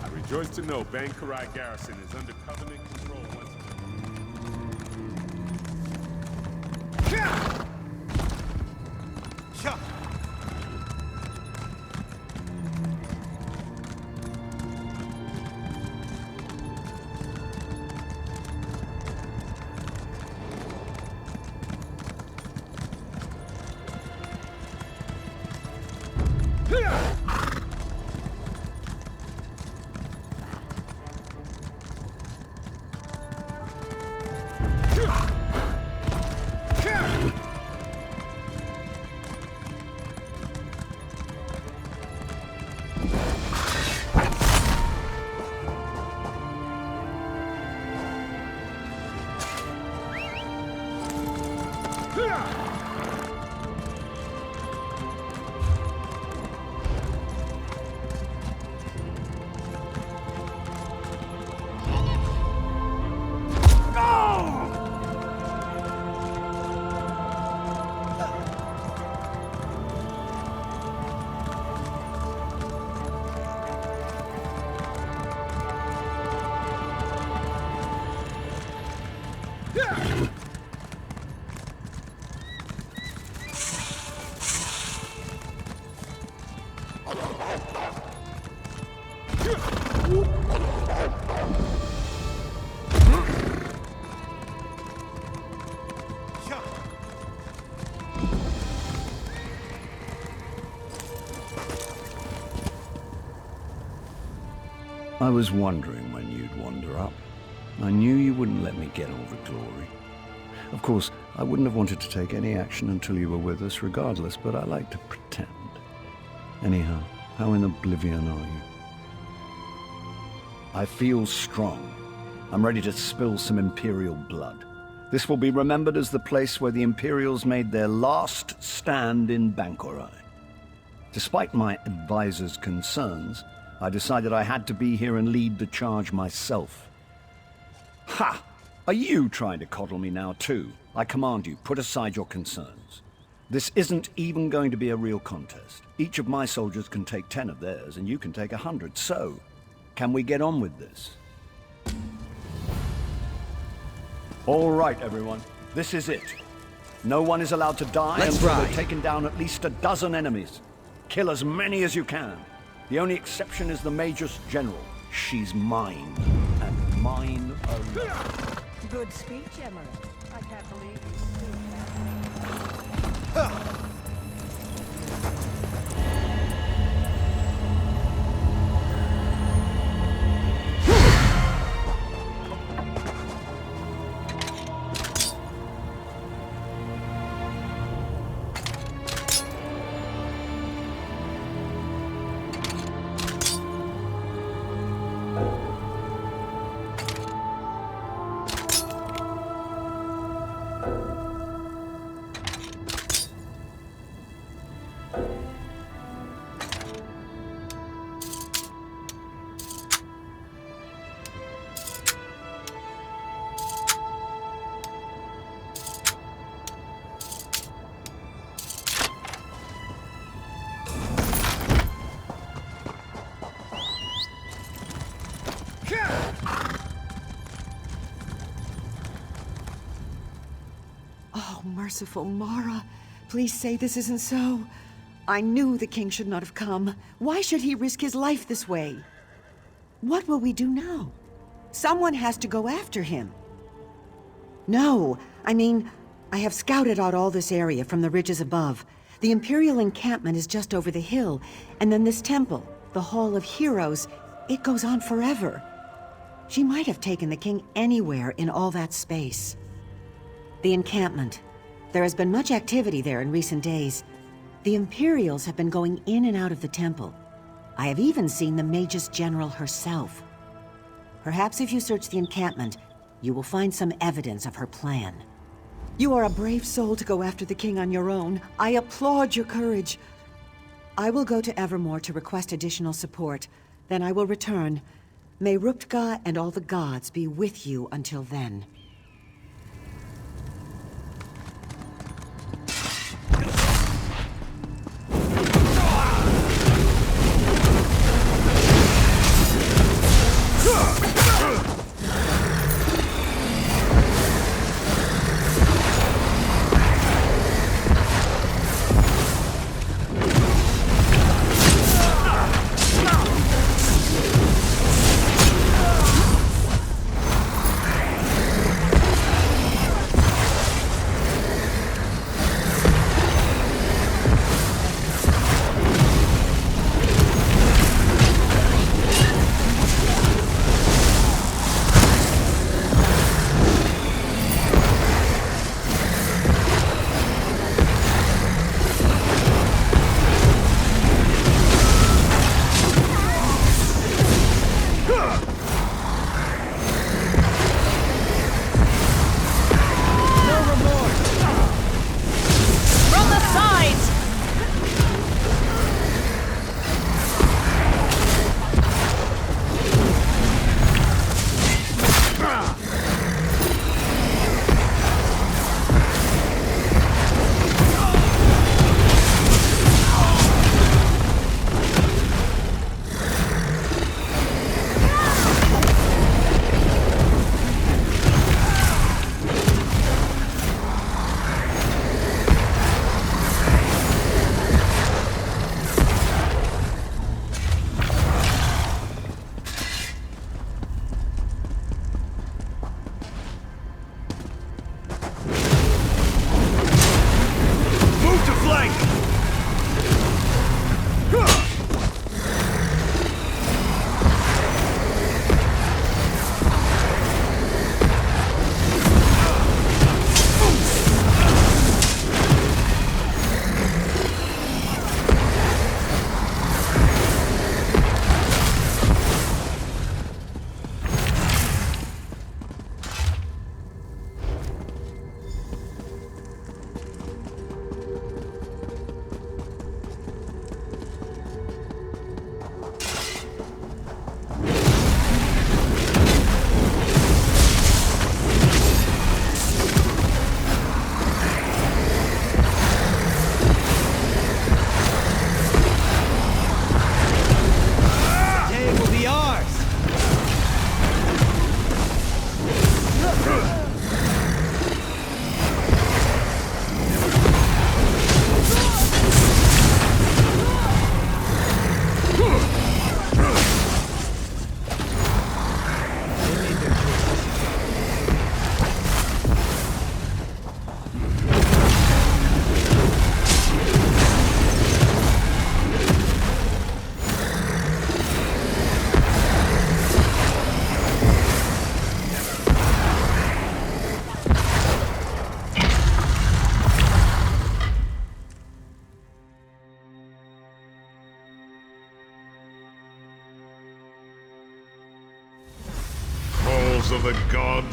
I rejoice to know Bangkorai garrison is under Covenant control once again. I was wondering when you'd wander up. I knew you wouldn't let me get all the glory. Of course, I wouldn't have wanted to take any action until you were with us regardless, but I like to pretend. Anyhow, how in oblivion are you? I feel strong. I'm ready to spill some Imperial blood. This will be remembered as the place where the Imperials made their last stand in Bangkorai. Despite my advisor's concerns, I decided I had to be here and lead the charge myself. Ha! Are you trying to coddle me now too? I command you, put aside your concerns. This isn't even going to be a real contest. Each of my soldiers can take 10 of theirs, and you can take 100. So, can we get on with this? All right, everyone. This is it. No one is allowed to die until they've taken down at least a dozen enemies. Kill as many as you can. The only exception is the Major's General. She's mine, and mine alone. Good speech, Emily. I can't believe you still have me. Oh, merciful Mara. Please say this isn't so. I knew the king should not have come. Why should he risk his life this way? What will we do now? Someone has to go after him. No, I mean, I have scouted out all this area from the ridges above. The Imperial encampment is just over the hill, and then this temple, the Hall of Heroes, it goes on forever. She might have taken the king anywhere in all that space. The encampment. There has been much activity there in recent days. The Imperials have been going in and out of the temple. I have even seen the Magus General herself. Perhaps if you search the encampment, you will find some evidence of her plan. You are a brave soul to go after the king on your own. I applaud your courage. I will go to Evermore to request additional support. Then I will return. May Ruptga and all the gods be with you until then.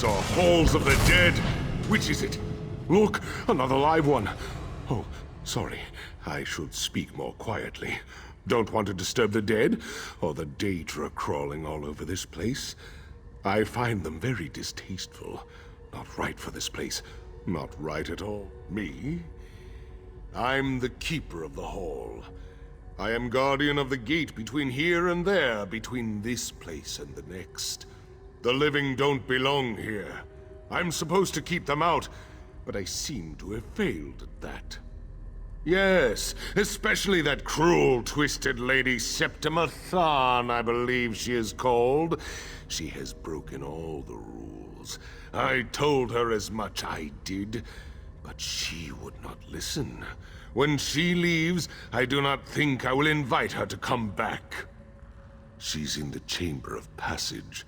These are halls of the dead. Which is it? Look, another live one. Oh, sorry. I should speak more quietly. Don't want to disturb the dead, or the Daedra crawling all over this place. I find them very distasteful. Not right for this place. Not right at all. Me? I'm the keeper of the hall. I am guardian of the gate between here and there, between this place and the next. The living don't belong here. I'm supposed to keep them out, but I seem to have failed at that. Yes, especially that cruel, twisted lady Septima Than, I believe she is called. She has broken all the rules. I told her as much, I did, but she would not listen. When she leaves, I do not think I will invite her to come back. She's in the Chamber of Passage,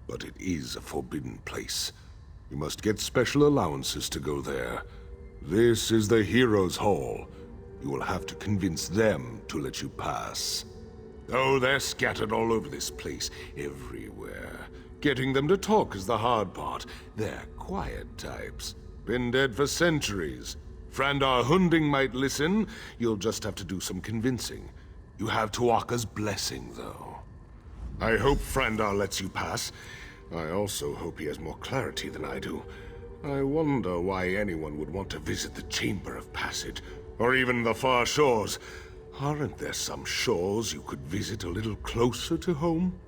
but it is a forbidden place. You must get special allowances to go there. This is the Heroes' Hall. You will have to convince them to let you pass. Oh, they're scattered all over this place, everywhere. Getting them to talk is the hard part. They're quiet types. Been dead for centuries. Frandar Hunding might listen. You'll just have to do some convincing. You have Tuaka's blessing, though. I hope Frandar lets you pass. I also hope he has more clarity than I do. I wonder why anyone would want to visit the Chamber of Passage, or even the far shores. Aren't there some shores you could visit a little closer to home?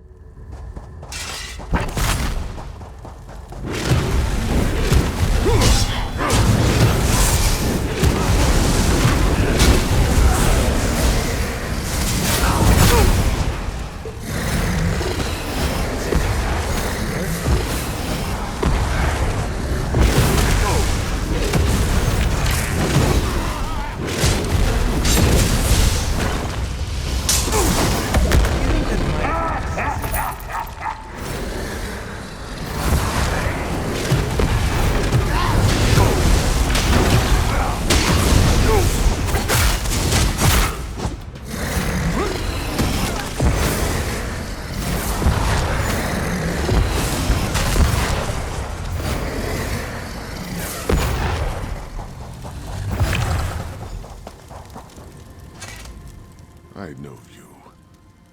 I know you.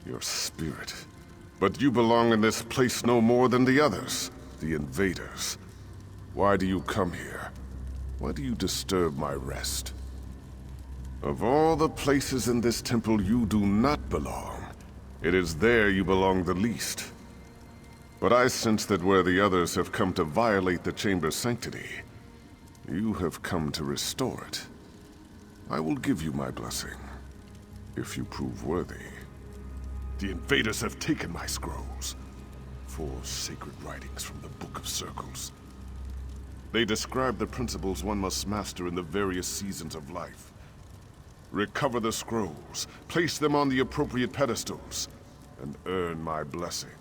Your spirit. But you belong in this place no more than the others, the invaders. Why do you come here? Why do you disturb my rest? Of all the places in this temple you do not belong, it is there you belong the least. But I sense that where the others have come to violate the chamber's sanctity, you have come to restore it. I will give you my blessing, if you prove worthy. The invaders have taken my scrolls, 4 sacred writings from the Book of Circles. They describe the principles one must master in the various seasons of life. Recover the scrolls, place them on the appropriate pedestals, and earn my blessing.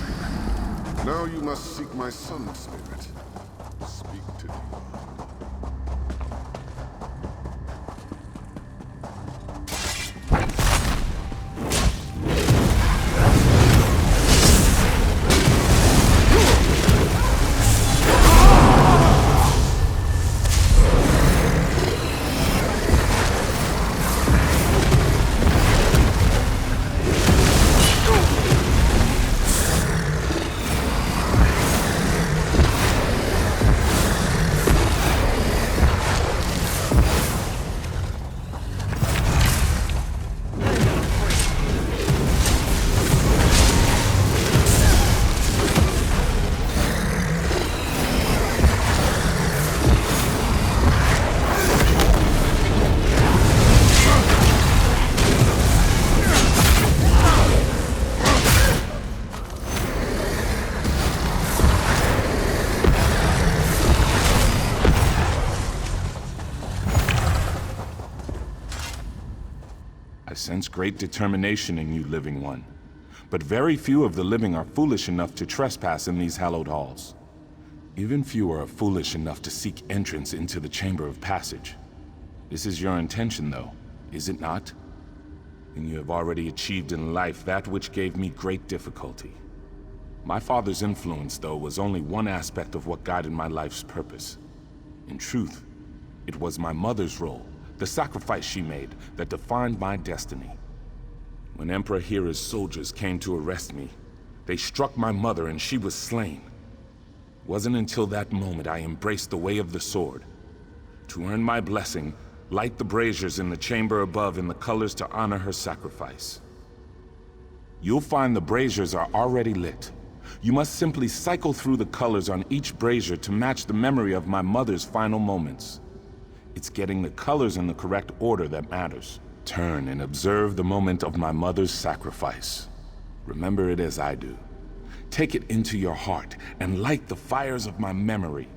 mercy. Now you must seek my son's spirit. Speak to me. I sense great determination in you, living one. But very few of the living are foolish enough to trespass in these hallowed halls. Even fewer are foolish enough to seek entrance into the Chamber of Passage. This is your intention, though, is it not? And you have already achieved in life that which gave me great difficulty. My father's influence, though, was only one aspect of what guided my life's purpose. In truth, it was my mother's role, the sacrifice she made, that defined my destiny. When Emperor Hira's soldiers came to arrest me, they struck my mother and she was slain. It wasn't until that moment I embraced the way of the sword. To earn my blessing, light the braziers in the chamber above in the colors to honor her sacrifice. You'll find the braziers are already lit. You must simply cycle through the colors on each brazier to match the memory of my mother's final moments. It's getting the colors in the correct order that matters. Turn and observe the moment of my mother's sacrifice. Remember it as I do. Take it into your heart and light the fires of my memory.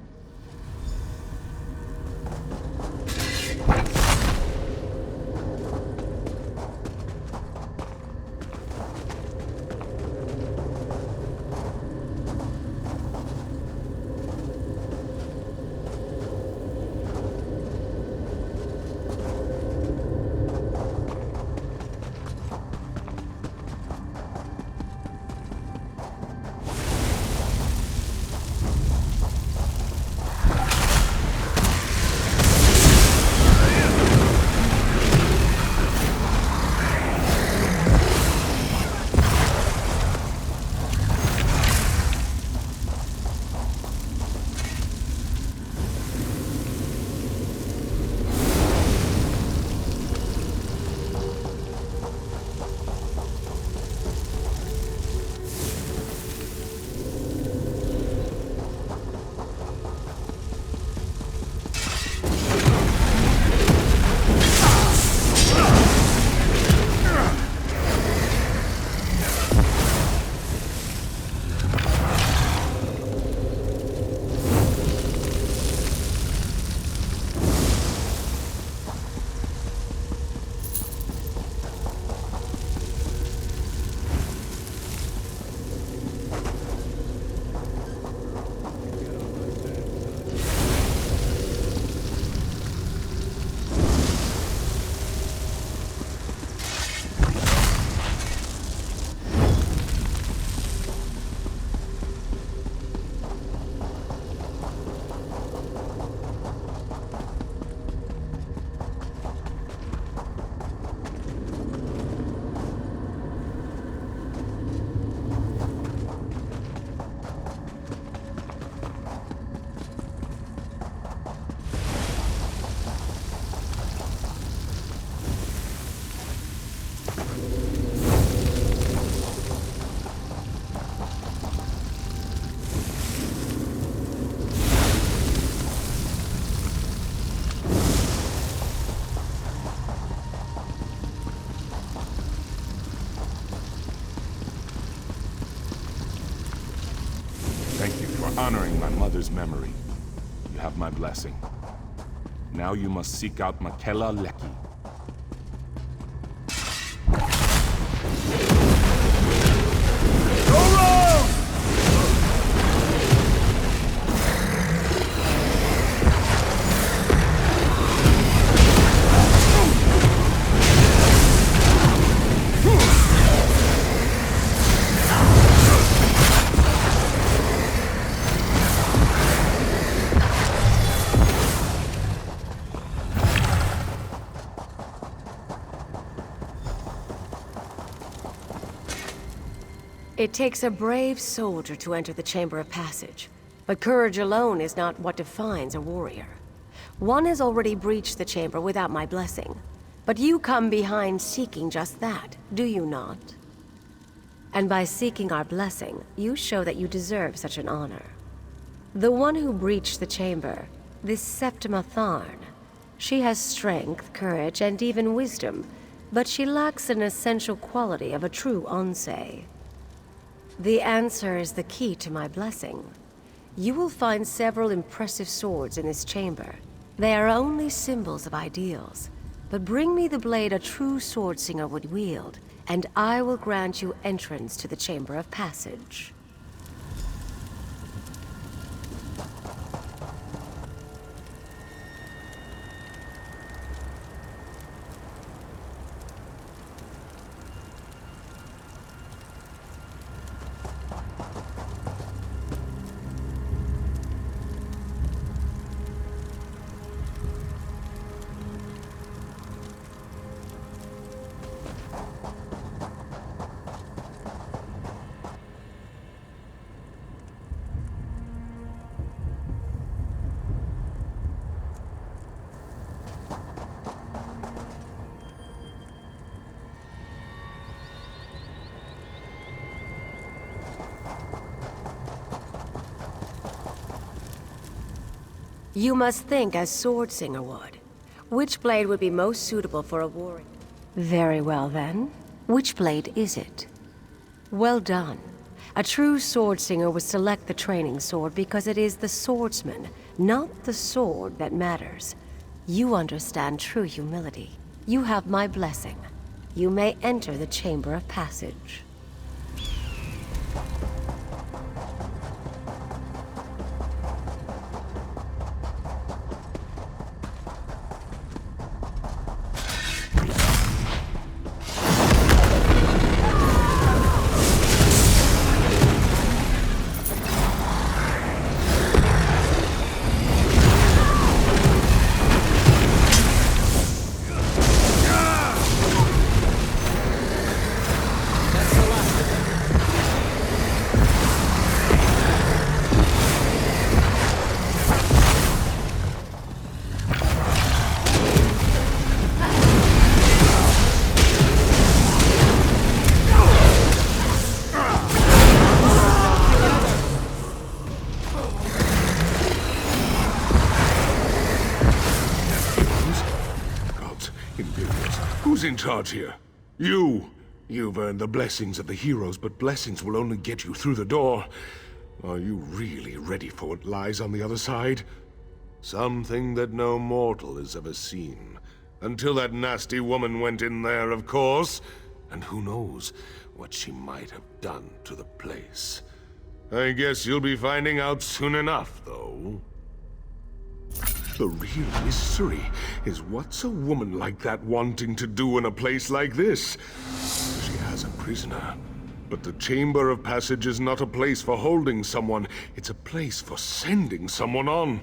Honoring my mother's memory. You have my blessing. Now you must seek out Makela Leki. Go wrong! It takes a brave soldier to enter the Chamber of Passage, but courage alone is not what defines a warrior. One has already breached the chamber without my blessing, but you come behind seeking just that, do you not? And by seeking our blessing, you show that you deserve such an honor. The one who breached the chamber, this Septima Tharn, she has strength, courage, and even wisdom, but she lacks an essential quality of a true Onsei. The answer is the key to my blessing. You will find several impressive swords in this chamber. They are only symbols of ideals, but bring me the blade a true swordslinger would wield, and I will grant you entrance to the Chamber of Passage. You must think as Swordslinger would. Which blade would be most suitable for a warrior? Very well then. Which blade is it? Well done. A true Swordslinger would select the training sword because it is the swordsman, not the sword, that matters. You understand true humility. You have my blessing. You may enter the Chamber of Passage. Who's in charge here? You! You've earned the blessings of the heroes, but blessings will only get you through the door. Are you really ready for what lies on the other side? Something that no mortal has ever seen. Until that nasty woman went in there, of course. And who knows what she might have done to the place. I guess you'll be finding out soon enough, though. The real mystery is what's a woman like that wanting to do in a place like this? She has a prisoner. But the Chamber of Passage is not a place for holding someone. It's a place for sending someone on.